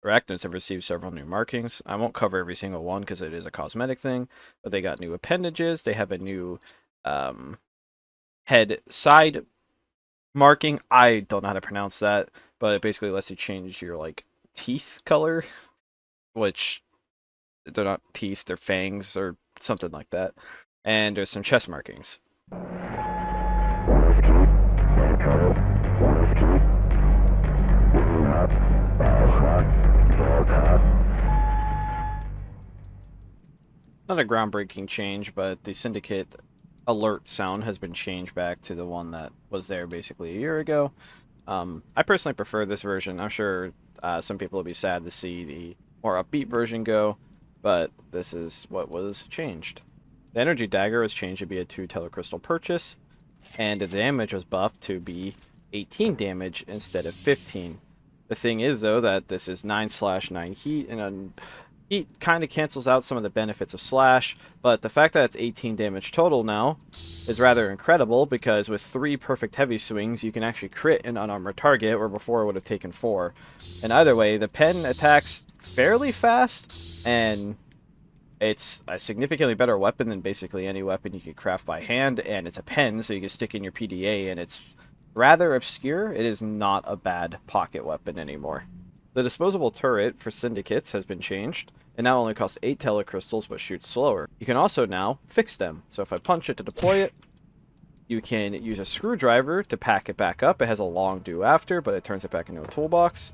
Arachnids have received several new markings. I won't cover every single one because it is a cosmetic thing, but they got new appendages. They have a new head side marking. I don't know how to pronounce that, but it basically lets you change your like teeth color, which they're not teeth, they're fangs or something like that. And there's some chest markings. Not a groundbreaking change, but the Syndicate alert sound has been changed back to the one that was there basically a year ago. I personally prefer this version. I'm sure some people will be sad to see the more upbeat version go, but this is what was changed. The energy dagger was changed to be a 2 telecrystal purchase, and the damage was buffed to be 18 damage instead of 15. The thing is, though, that this is 9/9 heat, and heat kind of cancels out some of the benefits of slash, but the fact that it's 18 damage total now is rather incredible, because with 3 perfect heavy swings, you can actually crit an unarmored target, where before it would have taken 4. And either way, the pen attacks fairly fast, and it's a significantly better weapon than basically any weapon you could craft by hand, and it's a pen, so you can stick in your PDA, and it's rather obscure. It is not a bad pocket weapon anymore. The disposable turret for syndicates has been changed. It now only costs 8 telecrystals, but shoots slower. You can also now fix them. So if I punch it to deploy it, you can use a screwdriver to pack it back up. It has a long do after, but it turns it back into a toolbox.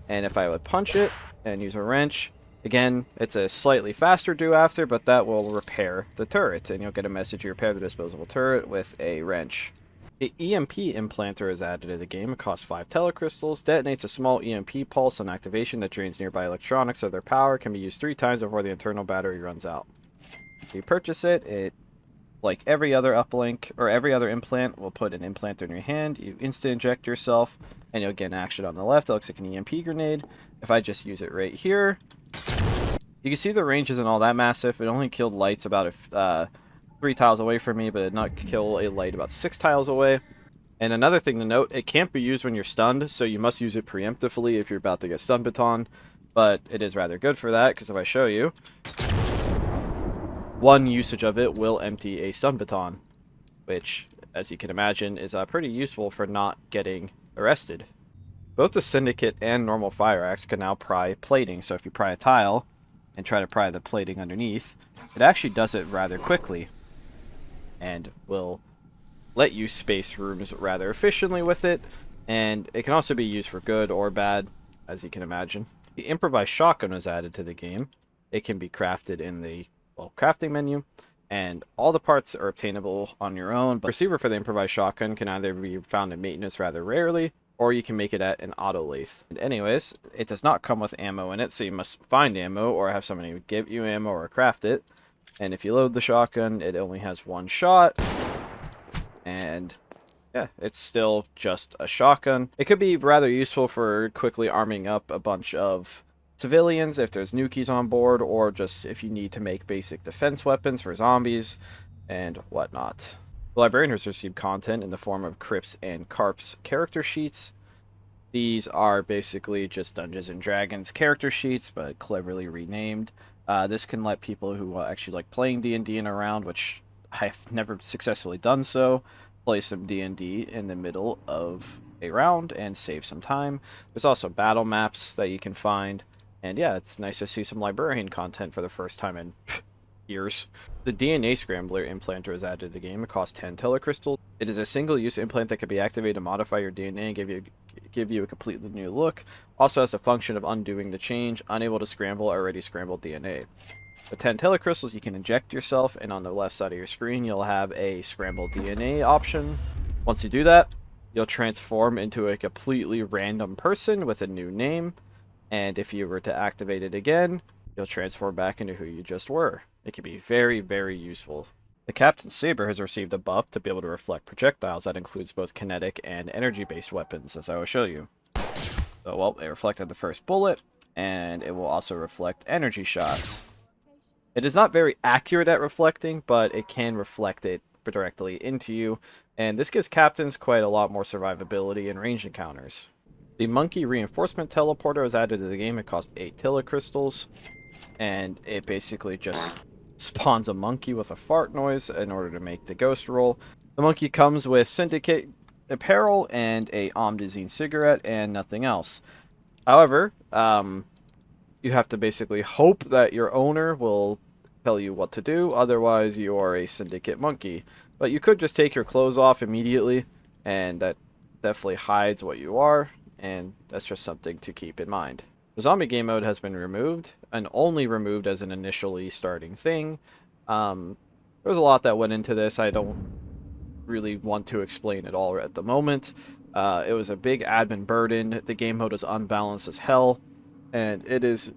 And if I would punch it and use a wrench, again, it's a slightly faster do after, but that will repair the turret. And you'll get a message you repair the disposable turret with a wrench. The EMP Implanter is added to the game. It costs 5 telecrystals, detonates a small EMP pulse on activation that drains nearby electronics of their power, can be used 3 times before the internal battery runs out. If you purchase it, like every other uplink, or every other implant, will put an implanter in your hand. You instant inject yourself, and you'll get an action on the left. It looks like an EMP grenade. If I just use it right here, you can see the range isn't all that massive. It only killed lights about 3 tiles away from me, but it did not kill a light about 6 tiles away. And another thing to note, it can't be used when you're stunned, so you must use it preemptively if you're about to get stun baton. But it is rather good for that, because if I show you, one usage of it will empty a stun baton, which, as you can imagine, is pretty useful for not getting arrested. Both the Syndicate and normal Fireaxe can now pry plating, so if you pry a tile and try to pry the plating underneath, it actually does it rather quickly, and will let you space rooms rather efficiently with it, and it can also be used for good or bad, as you can imagine. The Improvised Shotgun was added to the game. It can be crafted in the crafting menu, and all the parts are obtainable on your own, but the receiver for the Improvised Shotgun can either be found in maintenance rather rarely, or you can make it at an auto lathe. And anyways, it does not come with ammo in it, so you must find ammo or have somebody give you ammo or craft it. And if you load the shotgun, it only has 1 shot. And yeah, it's still just a shotgun. It could be rather useful for quickly arming up a bunch of civilians if there's Nukies on board, or just if you need to make basic defense weapons for zombies and whatnot. The Librarian has received content in the form of Crypts and Carps character sheets. These are basically just Dungeons and Dragons character sheets, but cleverly renamed. This can let people who actually like playing D&D in a round, which I've never successfully done so, play some D&D in the middle of a round and save some time. There's also battle maps that you can find, and yeah, it's nice to see some Librarian content for the first time in years. The DNA Scrambler Implanter is added to the game. It costs 10 telecrystals. It is a single-use implant that can be activated to modify your DNA and give you a completely new look. Also has the function of undoing the change, unable to scramble already scrambled DNA. With 10 telecrystals, you can inject yourself, and on the left side of your screen, you'll have a scrambled DNA option. Once you do that, you'll transform into a completely random person with a new name, and if you were to activate it again, you'll transform back into who you just were. It can be very, very useful. The Captain's Saber has received a buff to be able to reflect projectiles that includes both kinetic and energy-based weapons, as I will show you. So, well, it reflected the first bullet, and it will also reflect energy shots. It is not very accurate at reflecting, but it can reflect it directly into you, and this gives captains quite a lot more survivability in ranged encounters. The Monkey Reinforcement Teleporter was added to the game. It cost 8 Telecrystals, and it basically just spawns a monkey with a fart noise in order to make the ghost roll. The monkey comes with Syndicate apparel and a Omdizine cigarette and nothing else. However, you have to basically hope that your owner will tell you what to do, otherwise you are a Syndicate Monkey. But you could just take your clothes off immediately, and that definitely hides what you are, and that's just something to keep in mind. The zombie game mode has been removed, and only removed as an initially starting thing. There was a lot that went into this. I don't really want to explain it all at the moment. It was a big admin burden. The game mode is unbalanced as hell, and it is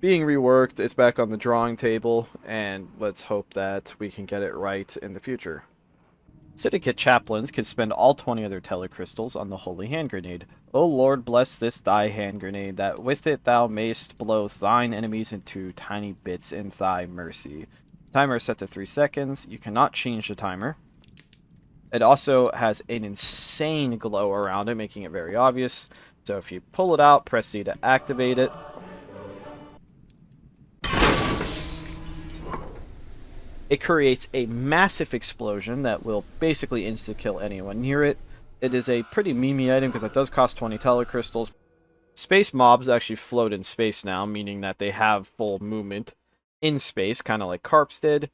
being reworked. It's back on the drawing table, and let's hope that we can get it right in the future. Syndicate chaplains can spend all 20 of their telecrystals on the Holy Hand Grenade. O Lord, bless this thy hand grenade, that with it thou mayst blow thine enemies into tiny bits in thy mercy. Timer is set to 3 seconds. You cannot change the timer. It also has an insane glow around it, making it very obvious. So if you pull it out, press C to activate it. It creates a massive explosion that will basically insta-kill anyone near it. It is a pretty memey item because it does cost 20 telecrystals. Space mobs actually float in space now, meaning that they have full movement in space, kind of like Carps did.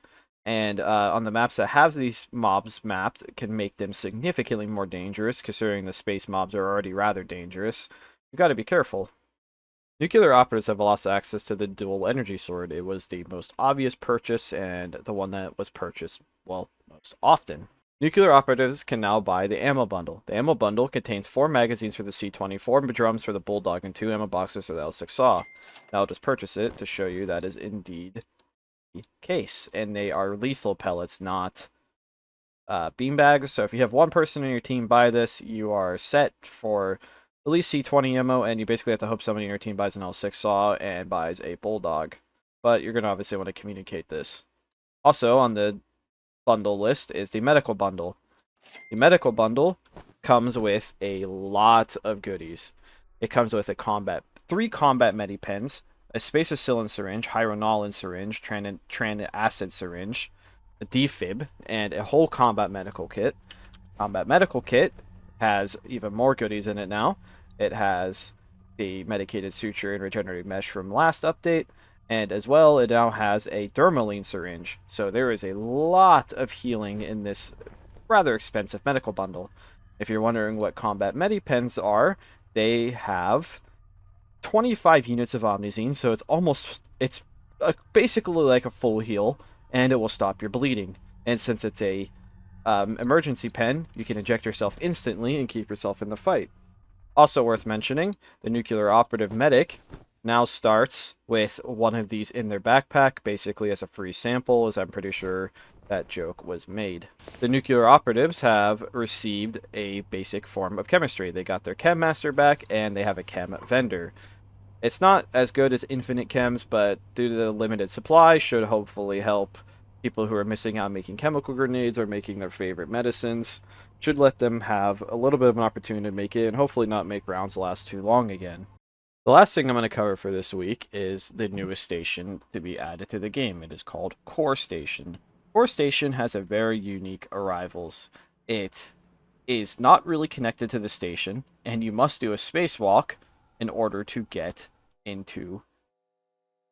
And on the maps that have these mobs mapped, it can make them significantly more dangerous, considering the space mobs are already rather dangerous. You got to be careful. Nuclear operatives have lost access to the dual energy sword. It was the most obvious purchase and the one that was purchased, well, most often. Nuclear operatives can now buy the ammo bundle. The ammo bundle contains 4 magazines for the C20, 4 drums for the Bulldog, and 2 ammo boxes for the L6 Saw. Now I'll just purchase it to show you that is indeed the case. And they are lethal pellets, not beanbags. So if you have one person in your team buy this, you are set for at least C20 ammo, and you basically have to hope somebody in your team buys an L6 Saw and buys a Bulldog. But you're going to obviously want to communicate this. Also, on the bundle list is the medical bundle. The medical bundle comes with a lot of goodies. It comes with 3 combat medipens, a spacicillin syringe, hydronolin syringe, tranit acid syringe, a defib, and a whole combat medical kit. Combat medical kit has even more goodies in it now. It has the medicated suture and regenerative mesh from last update, and as well, it now has a dermaline syringe. So there is a lot of healing in this rather expensive medical bundle. If you're wondering what combat medipens are, they have 25 units of Omnizine, so it's basically like a full heal, and it will stop your bleeding. And since it's a emergency pen, you can inject yourself instantly and keep yourself in the fight. Also worth mentioning, the Nuclear Operative Medic now starts with one of these in their backpack, basically as a free sample, as I'm pretty sure that joke was made. The Nuclear Operatives have received a basic form of chemistry. They got their Chem Master back, and they have a Chem Vendor. It's not as good as Infinite Chems, but due to the limited supply, should hopefully help people who are missing out on making chemical grenades or making their favorite medicines. Should let them have a little bit of an opportunity to make it, and hopefully not make rounds last too long again. The last thing I'm going to cover for this week is the newest station to be added to the game. It is called Core Station. Core Station has a very unique arrivals. It is not really connected to the station, and you must do a spacewalk in order to get into,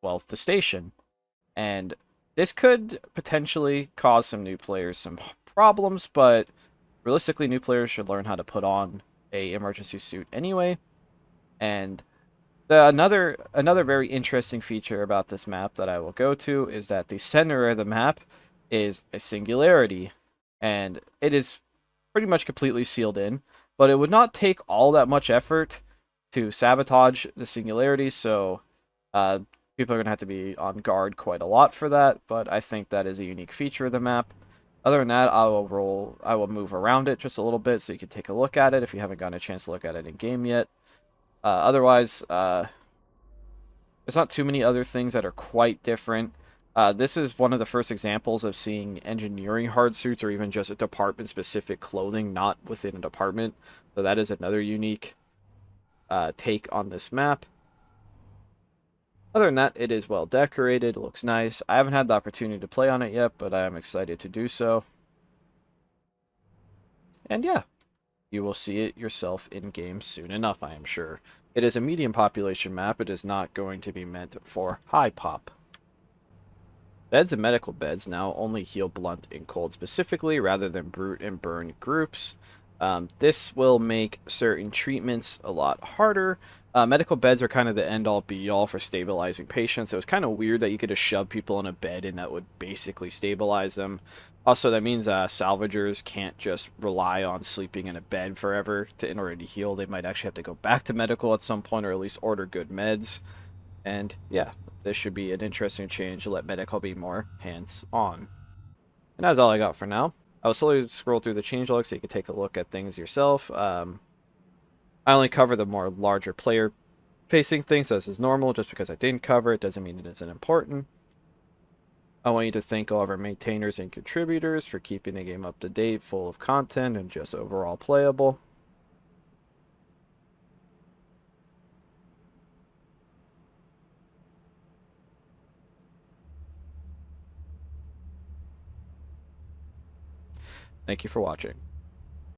well, the station. And this could potentially cause some new players some problems, but realistically, new players should learn how to put on a emergency suit anyway. And another very interesting feature about this map that I will go to is that the center of the map is a singularity, and it is pretty much completely sealed in, but it would not take all that much effort to sabotage the singularity, so people are going to have to be on guard quite a lot for that, but I think that is a unique feature of the map. Other than that, I will move around it just a little bit so you can take a look at it if you haven't gotten a chance to look at it in game yet. Otherwise, there's not too many other things that are quite different. This is one of the first examples of seeing engineering hard suits or even just a department-specific clothing not within a department, so that is another unique. take on this map. Other than that, it is well decorated, looks nice. I haven't had the opportunity to play on it yet, but I am excited to do so. And yeah, you will see it yourself in-game soon enough, I am sure. It is a medium population map. It is not going to be meant for high pop. Beds and medical beds now only heal blunt and cold specifically, rather than brute and burn groups. This will make certain treatments a lot harder. Medical beds are kind of the end-all be-all for stabilizing patients. It was kind of weird that you could just shove people in a bed and that would basically stabilize them. Also, that means salvagers can't just rely on sleeping in a bed forever in order to heal. They might actually have to go back to medical at some point, or at least order good meds. And yeah, this should be an interesting change to let medical be more hands-on. And that's all I got for now. I will slowly scroll through the changelog so you can take a look at things yourself. I only cover the more larger player-facing things, so this is normal. Just because I didn't cover it doesn't mean it isn't important. I want you to thank all of our maintainers and contributors for keeping the game up to date, full of content, and just overall playable. Thank you for watching.